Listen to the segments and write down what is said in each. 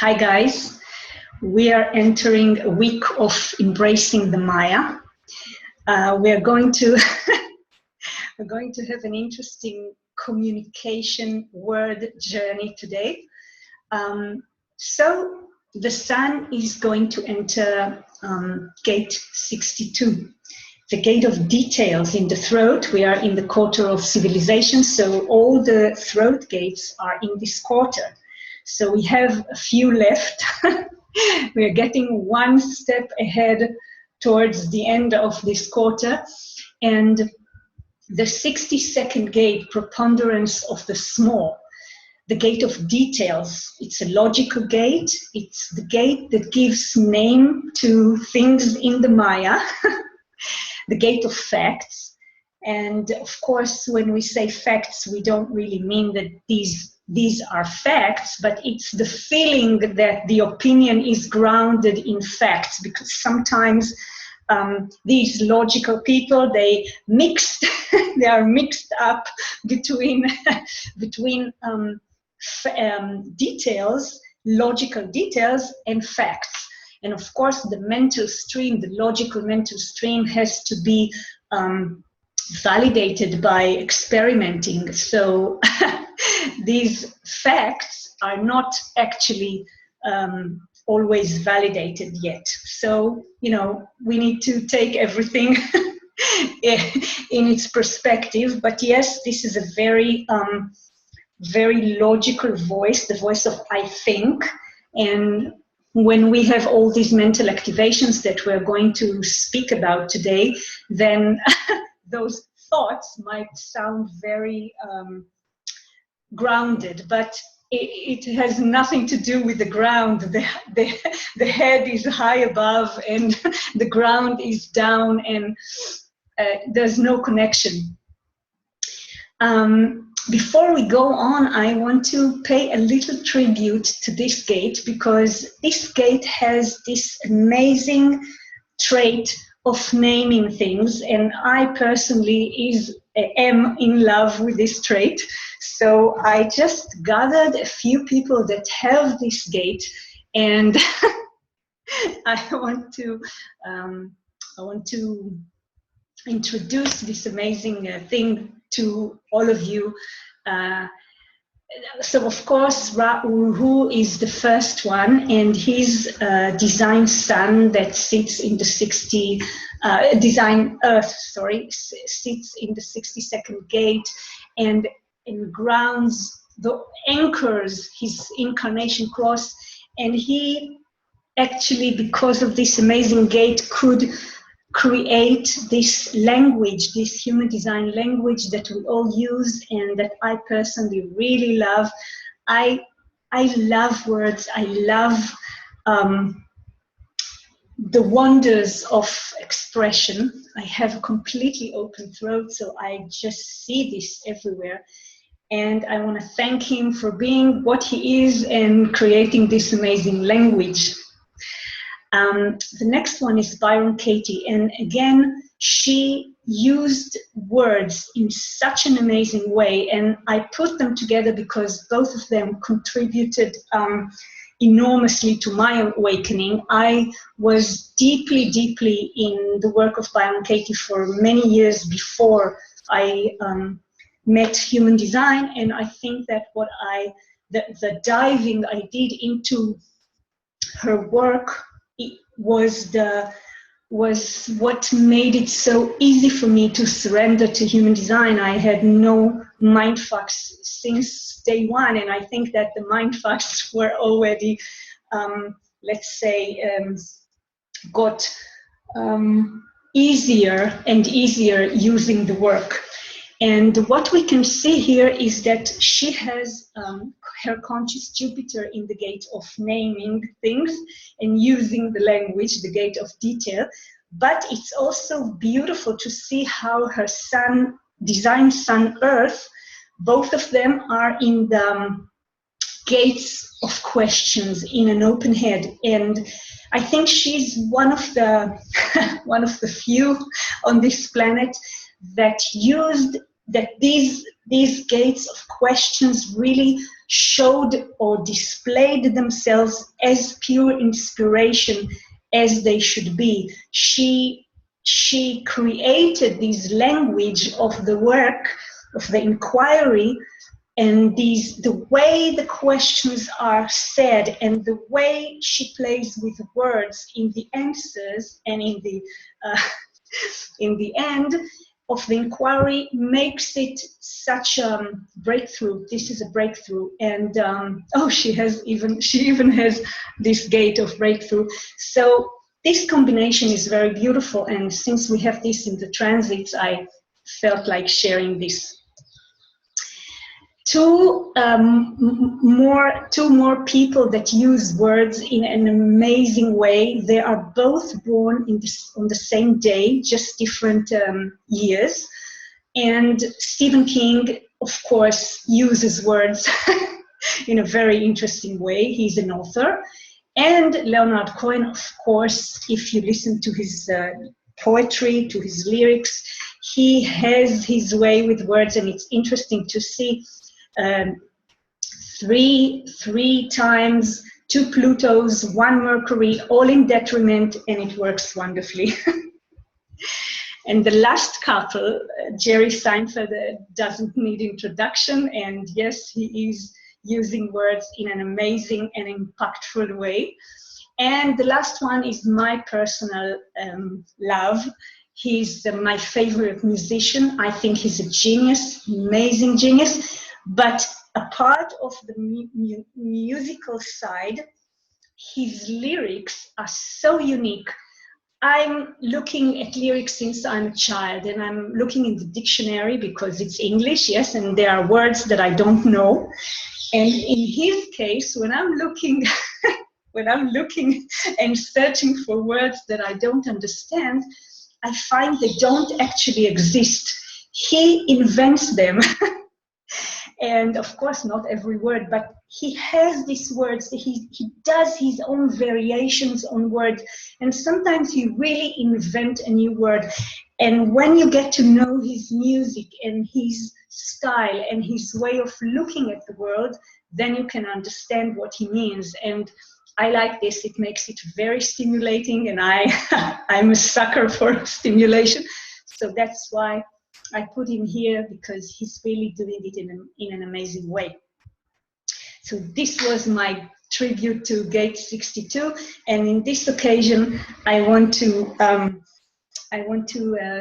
Hi guys, we are entering a week of embracing the Maia. We are going to we're going to have an interesting communication word journey today. So the sun is going to enter gate 62, the gate of details in the throat. We are in the quarter of civilization, so all the throat gates are in this quarter. So we have a few left. We are getting one step ahead towards the end of this quarter. And the 62nd gate, preponderance of the small, the gate of details, it's a logical gate. It's the gate that gives name to things in the Maya, the gate of facts. And of course, when we say facts, we don't really mean that these are facts, but it's the feeling that the opinion is grounded in facts, because sometimes these logical people, they are mixed up between details, logical details, and facts. And of course, the mental stream, the logical mental stream, has to be validated by experimenting. So these facts are not actually always validated yet. So, we need to take everything in its perspective. But yes, this is a very, very logical voice, the voice of I think. And when we have all these mental activations that we're going to speak about today, then those thoughts might sound very grounded, but it has nothing to do with the ground. The head is high above and the ground is down, and there's no connection. Before we go on, I want to pay a little tribute to this gate, because this gate has this amazing trait of naming things, and I personally am in love with this trait. So I just gathered a few people that have this gate, and I want to introduce this amazing thing to all of you. So of course, Ra-Uru is the first one, and his design sun that sits in the design earth, sits in the 62nd gate, and grounds, anchors his incarnation cross. And he actually, because of this amazing gate, could create this language, this human design language that we all use, and that I personally really love. I love words. I love the wonders of expression. I have a completely open throat, so I just see this everywhere. And I want to thank him for being what he is and creating this amazing language. The next one is Byron Katie, and again, she used words in such an amazing way, and I put them together because both of them contributed enormously to my awakening. I was deeply, deeply in the work of Byron Katie for many years before I met human design, and I think that the diving I did into her work was what made it so easy for me to surrender to human design. I had no mindfucks since day one, and I think that the mindfucks were already, let's say, got easier and easier using the work. And what we can see here is that she has her conscious Jupiter in the gate of naming things and using the language, the gate of detail. But it's also beautiful to see how her sun, design sun Earth, both of them are in the gates of questions, in an open head. And I think she's one of the few on this planet that used that these gates of questions really showed or displayed themselves as pure inspiration as they should be. She created this language of the work, of the inquiry, and the way the questions are said and the way she plays with words in the answers and uh, in the end of the inquiry makes it such a breakthrough. This is a breakthrough, and she even has this gate of breakthrough. So this combination is very beautiful, and since we have this in the transits, I felt like sharing this. Two more people that use words in an amazing way. They are both born on the same day, just different years. And Stephen King, of course, uses words in a very interesting way. He's an author. And Leonard Cohen, of course, if you listen to his poetry, to his lyrics, he has his way with words, and it's interesting to see three times, 2 Plutos, 1 Mercury, all in detriment, and it works wonderfully. And the last couple, Jerry Seinfeld, doesn't need introduction, and yes, he is using words in an amazing and impactful way. And the last one is my personal love. He's my favorite musician. I think he's a genius, amazing genius. But a part of the musical side, his lyrics are so unique. I'm looking at lyrics since I'm a child, and I'm looking in the dictionary because it's English, yes, and there are words that I don't know. And in his case, when I'm looking and searching for words that I don't understand, I find they don't actually exist. He invents them. And of course, not every word, but he has these words. He does his own variations on words. And sometimes he really invents a new word. And when you get to know his music and his style and his way of looking at the world, then you can understand what he means. And I like this. It makes it very stimulating, and I'm a sucker for stimulation. So that's why I put him here, because he's really doing it in an amazing way. So this was my tribute to Gate 62, and in this occasion, I want to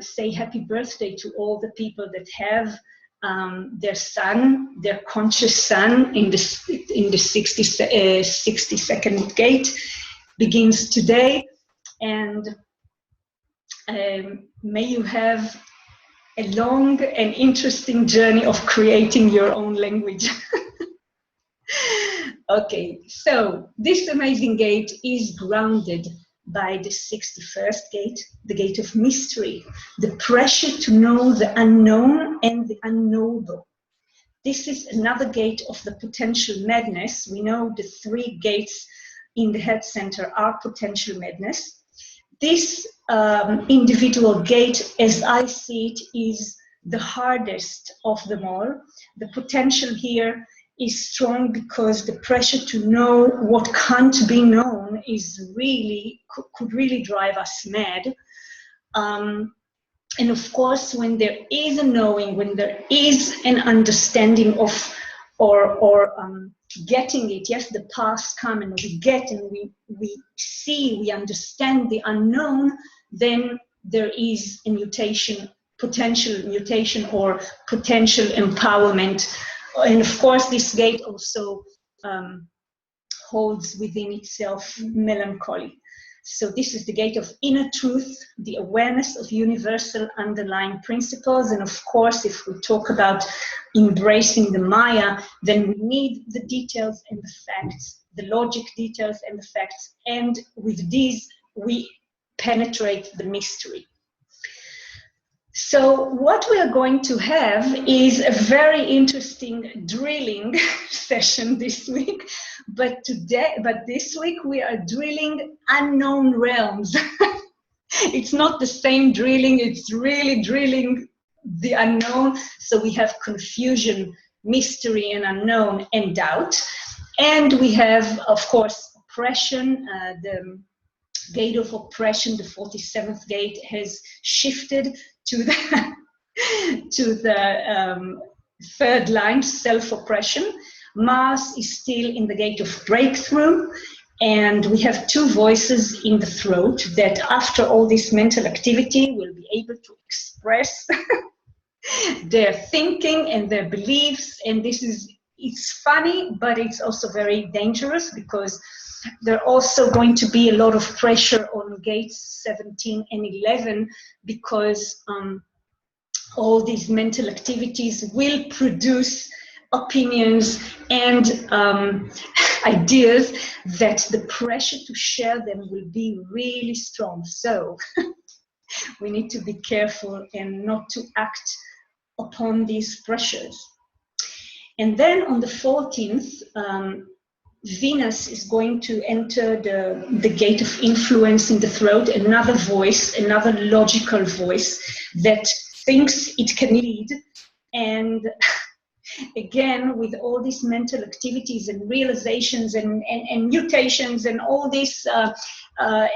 say happy birthday to all the people that have their sun, their conscious sun in the 62nd gate, begins today, and may you have a long and interesting journey of creating your own language. Okay, so this amazing gate is grounded by the 61st gate, the gate of mystery, the pressure to know the unknown and the unknowable. This is another gate of the potential madness. We know the 3 gates in the head center are potential madness. This individual gate, as I see it, is the hardest of them all. The potential here is strong because the pressure to know what can't be known could really drive us mad. And of course, when there is a knowing, when there is an understanding of or getting it, yes, the past come and we get and we see, we understand the unknown, then there is a mutation, potential mutation or potential empowerment. And of course, this gate also holds within itself melancholy. So this is the gate of inner truth, the awareness of universal underlying principles. And of course, if we talk about embracing the Maia, then we need the details and the facts, the logic details and the facts. And with these, we penetrate the mystery. So what we are going to have is a very interesting drilling session this week, but this week we are drilling unknown realms. It's not the same drilling, it's really drilling the unknown. So we have confusion, mystery and unknown, and doubt. And we have, of course, oppression. The gate of oppression, the 47th gate, has shifted to the to the third line, self-oppression. Mars is still in the gate of breakthrough, and we have two voices in the throat that after all this mental activity will be able to express their thinking and their beliefs. And this is, it's funny, but it's also very dangerous, because there are also going to be a lot of pressure on gates 17 and 11, because all these mental activities will produce opinions and ideas that the pressure to share them will be really strong. So we need to be careful and not to act upon these pressures. And then on the 14th, Venus is going to enter the gate of influence in the throat, another voice, another logical voice that thinks it can lead. And again, with all these mental activities and realizations and mutations and all these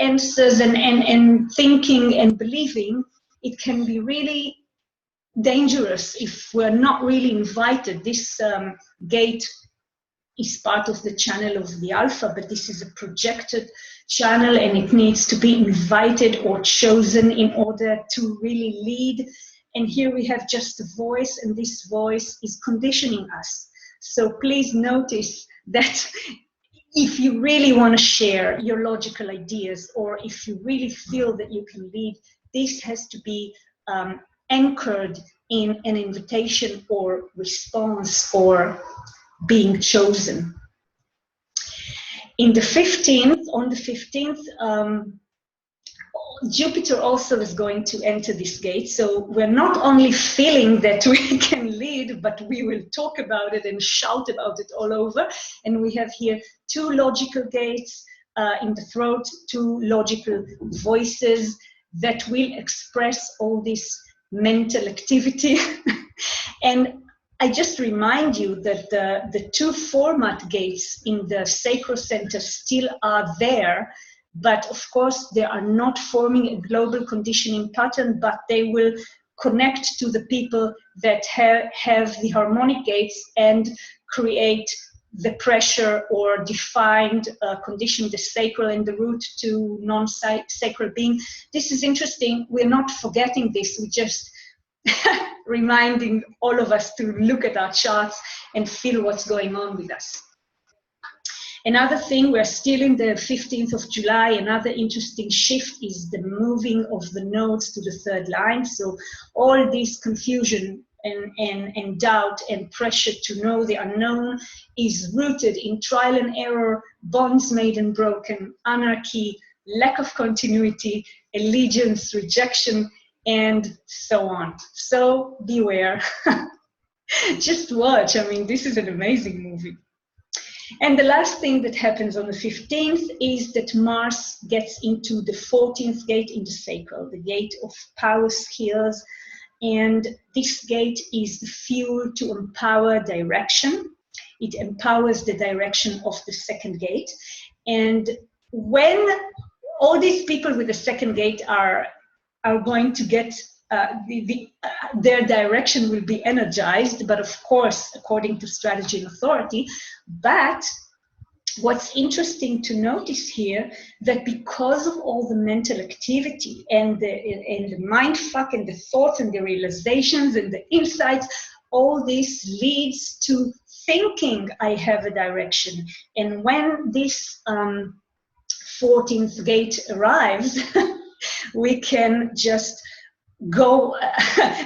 answers and thinking and believing, it can be really dangerous if we're not really invited. This gate is part of the channel of the alpha, but this is a projected channel and it needs to be invited or chosen in order to really lead. And here we have just a voice, and this voice is conditioning us. So please notice that if you really want to share your logical ideas, or if you really feel that you can lead, this has to be anchored in an invitation or response or being chosen. On the 15th, Jupiter also is going to enter this gate. So we're not only feeling that we can lead, but we will talk about it and shout about it all over. And we have here two logical gates in the throat, two logical voices that will express all this mental activity. And I just remind you that the two format gates in the sacral center still are there, but of course they are not forming a global conditioning pattern, but they will connect to the people that have the harmonic gates and create the pressure or defined condition, the sacral and the root to non-sacral being. This is interesting. We're not forgetting this. We just reminding all of us to look at our charts and feel what's going on with us. Another thing, we're still in the 15th of July. Another interesting shift is the moving of the nodes to the third line. So all this confusion and doubt and pressure to know the unknown is rooted in trial and error, bonds made and broken, anarchy, lack of continuity, allegiance, rejection, and so on. So beware. Just watch. I mean, this is an amazing movie. And the last thing that happens on the 15th is that Mars gets into the 14th gate in the sacral, the gate of power skills. And this gate is the fuel to empower direction. It empowers the direction of the second gate. And when all these people with the second gate are going to get their direction will be energized, but of course, according to strategy and authority. But what's interesting to notice here, that because of all the mental activity and the mind fuck and the thoughts and the realizations and the insights, all this leads to thinking I have a direction. And when this 14th gate arrives, we can just go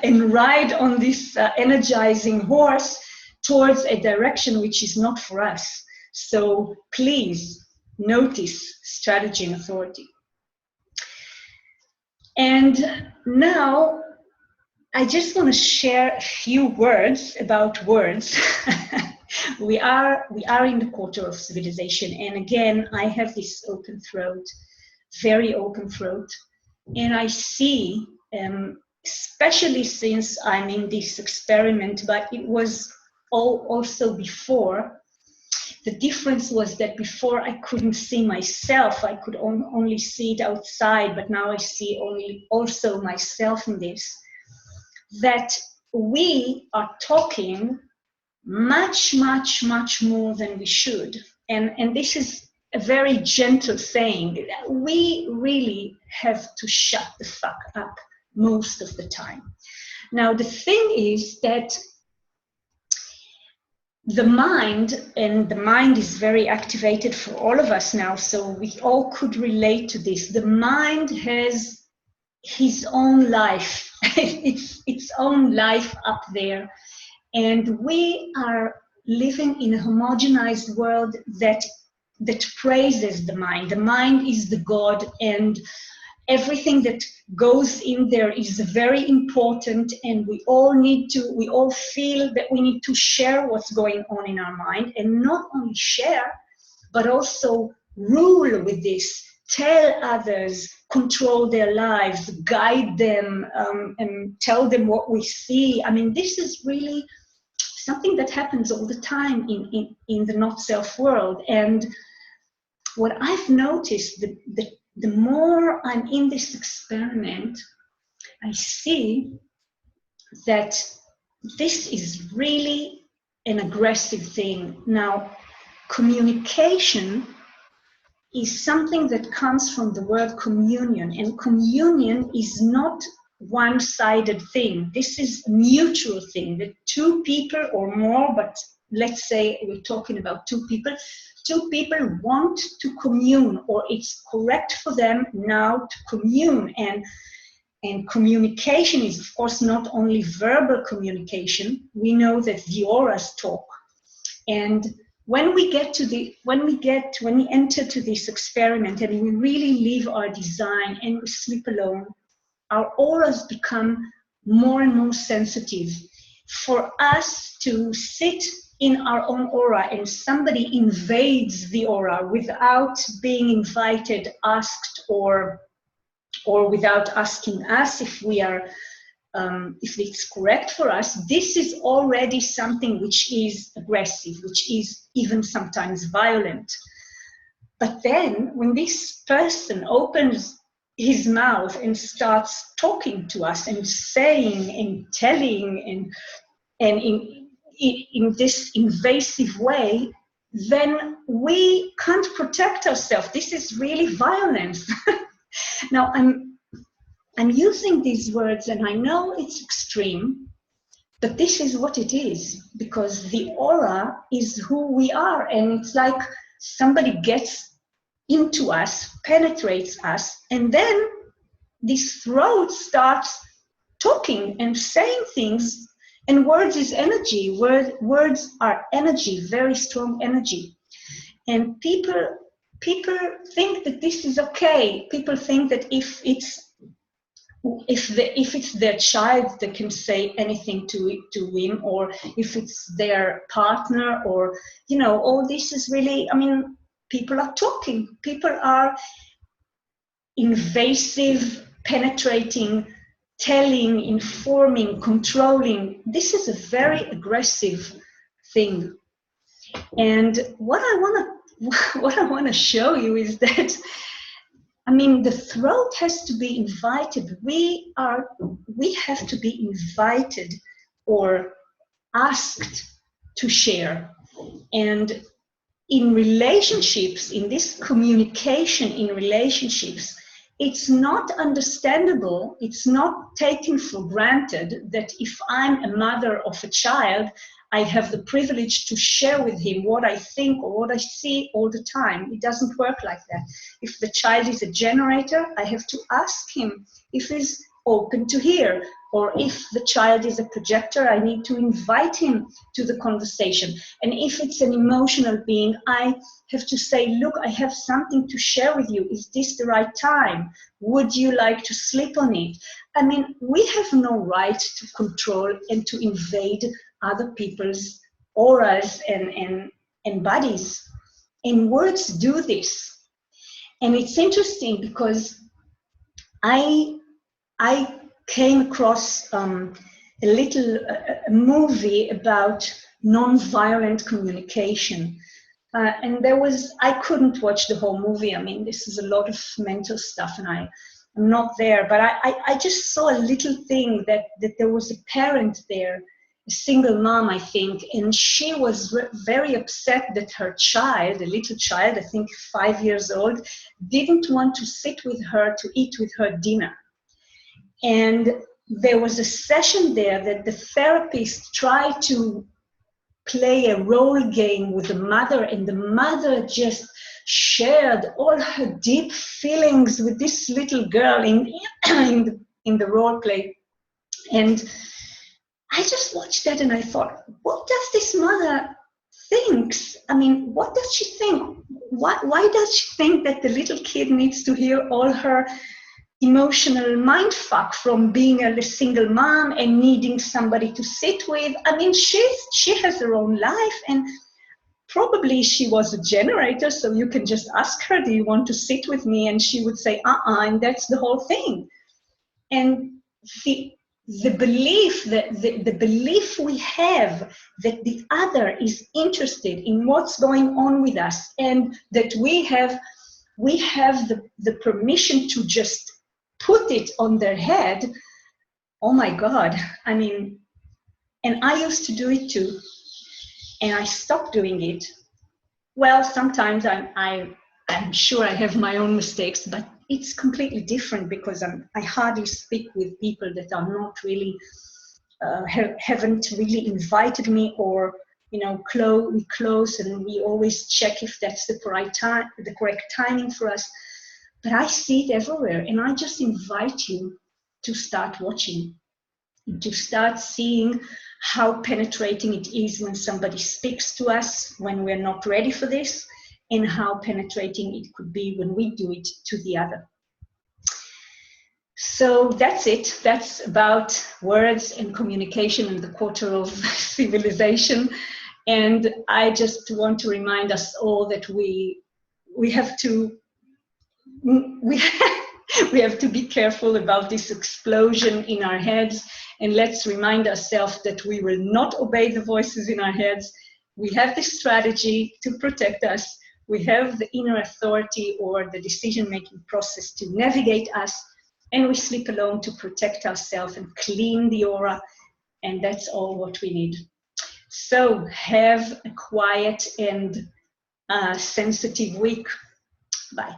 and ride on this energizing horse towards a direction which is not for us. So please notice strategy and authority. And now I just want to share a few words about words. We are in the quarter of civilization, and again I have this open throat, very open throat, and I see especially since I'm in this experiment, but it was also before. The difference was that before I couldn't see myself, I could only see it outside, but now I see only also myself in this, that we are talking much, much, much more than we should. And this is a very gentle saying. We really have to shut the fuck up most of the time. Now, the thing is that the mind, and the mind is very activated for all of us now, so we all could relate to this. The mind has his own life, its own life up there. And we are living in a homogenized world that praises the mind. The mind is the God, and everything that goes in there is very important, and we all feel that we need to share what's going on in our mind, and not only share, but also rule with this, tell others, control their lives, guide them, and tell them what we see. I mean, this is really something that happens all the time in the not-self world. And what I've noticed, the more I'm in this experiment, I see that this is really an aggressive thing. Now, communication is something that comes from the word communion, and communion is not one-sided thing. This is a mutual thing, that two people or more, but let's say we're talking about two people want to commune, or it's correct for them now to commune. And communication is, of course, not only verbal communication. We know that the auras talk. And when we enter to this experiment and we really live our design and we sleep alone, our auras become more and more sensitive. For us to sit in our own aura and somebody invades the aura without being invited, asked, or without asking us if we are, if it's correct for us, this is already something which is aggressive, which is even sometimes violent. But then when this person opens his mouth and starts talking to us and saying and telling and in this invasive way, then we can't protect ourselves. This is really violence. Now, I'm using these words, and I know it's extreme, but this is what it is, because the aura is who we are, and it's like somebody gets into us, penetrates us, and then this throat starts talking and saying things, and words is energy. Words are energy, very strong energy. And people think that this is okay. People think that if it's their child, they can say anything to him, or if it's their partner, or, you know, all this is really, I mean, people are talking. People are invasive, penetrating, telling, informing, controlling. This is a very aggressive thing. And what I want to show you is that, I mean, the throat has to be invited. We have to be invited or asked to share. And in relationships, in this communication in relationships, it's not understandable, it's not taken for granted that if I'm a mother of a child, I have the privilege to share with him what I think or what I see all the time. It doesn't work like that. If the child is a generator, I have to ask him if he's open to hear. Or if the child is a projector, I need to invite him to the conversation. And if it's an emotional being, I have to say, look, I have something to share with you. Is this the right time? Would you like to sleep on it? I mean, we have no right to control and to invade other people's auras and bodies. And words do this. And it's interesting because I came across a movie about non-violent communication. And I couldn't watch the whole movie. I mean, this is a lot of mental stuff, and I'm not there. But I just saw a little thing that there was a parent there, a single mom, I think, and she was very upset that her child, a little child, I think 5 years old, didn't want to sit with her to eat with her dinner. And there was a session there that the therapist tried to play a role game with the mother, and the mother just shared all her deep feelings with this little girl in the role play. And I just watched that and I thought, what does this mother think? I mean, what does she think? Why does she think that the little kid needs to hear all her emotional mindfuck from being a single mom and needing somebody to sit with? I mean, she has her own life, and probably she was a generator, so you can just ask her, do you want to sit with me? And she would say, and that's the whole thing. And the belief the belief we have that the other is interested in what's going on with us, and that we have the permission to just put it on their head. Oh my God. I mean, and I used to do it too, and I stopped doing it. Well, sometimes I'm sure I have my own mistakes, but it's completely different because I hardly speak with people that are not really, haven't really invited me, or, you know, we close and we always check if that's the correct timing for us. But I see it everywhere, and I just invite you to start watching, to start seeing how penetrating it is when somebody speaks to us when we're not ready for this, and how penetrating it could be when we do it to the other. So that's it. That's about words and communication and the quarter of civilization. And I just want to remind us all that we have to be careful about this explosion in our heads, and let's remind ourselves that we will not obey the voices in our heads. We have this strategy to protect us. We have the inner authority or the decision-making process to navigate us, and we sleep alone to protect ourselves and clean the aura, and that's all what we need. So have a quiet and sensitive week. Bye.